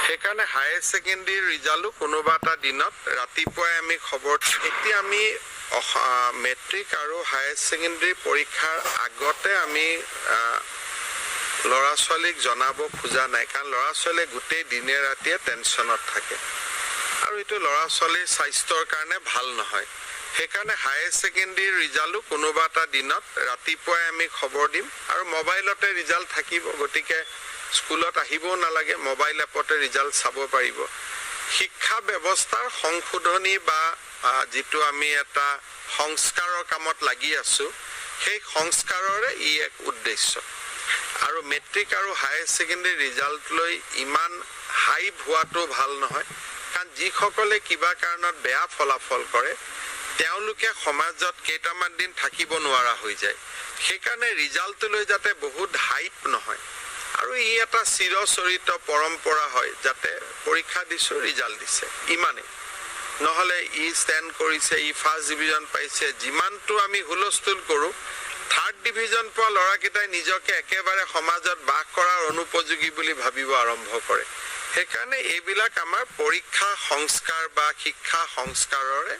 সেইকাৰণে higher secondary ৰিজাল্টো কোনোবা এটা দিনত ৰাতিপুৱাই আমি খবৰ এতিয়া আমি মেট্ৰিক আৰু হায়াৰ ছেকেণ্ডেৰী পৰীক্ষাৰ আগতে আমি ল'ৰা ছোৱালীক জনাব খোজা নাই, কাৰণ ল'ৰা ছোৱালীয়ে গোটেই দিনে ৰাতিয়ে টেনশ্যনত থাকে আৰু এইটো ল'ৰা ছোৱালীৰ স্বাস্থ্যৰ কাৰণে ভাল নহয়। সেইকাৰণে হায়াৰ ছেকেণ্ডেৰী ৰিজাল্টো কোনোবা এটা দিনত ৰাতিপুৱাই আমি খবৰ দিম আৰু মোবাইলতে ৰিজাল্ট থাকিব, গতিকে স্কুলত আহিবও নালাগে, মোবাইল এপতে ৰিজাল্ট চাব পাৰিব। শিক্ষা ব্যৱস্থাৰ সংশোধনী বা যিটো আমি এটা সংস্কাৰৰ কামত লাগি আছো, সেই সংস্কাৰৰে ই এক উদ্দেশ্য। আৰু মেট্ৰিক আৰু হায়াৰ ছেকেণ্ডেৰী ৰিজাল্ট লৈ ইমান হাইপ হোৱাটো ভাল নহয়, কাৰণ যিসকলে কিবা কাৰণত বেয়া ফলাফল কৰে তেওঁলোকে সমাজত কেইটামান দিন থাকিব নোৱাৰা হৈ যায়। সেইকাৰণে ৰিজাল্টটো লৈ যাতে বহুত হাইপ নহয় আৰু ই এটা চিৰচৰিত পৰম্পৰা হয়, যাতে পৰীক্ষা দিছো ৰিজাল্ট দিছে ইমানেই, নহ'লে ই ষ্টেণ্ড কৰিছে, ই ফাৰ্ষ্ট ডিভিজন পাইছে, যিমানটো আমি হুলস্থুল কৰোঁ, থাৰ্ড ডিভিজন পোৱা ল'ৰাকেইটাই নিজকে একেবাৰে সমাজত বাস কৰাৰ অনুপযোগী বুলি ভাবিব আৰম্ভ কৰে। সেইকাৰণে এইবিলাক আমাৰ পৰীক্ষা সংস্কাৰ বা শিক্ষা সংস্কাৰৰে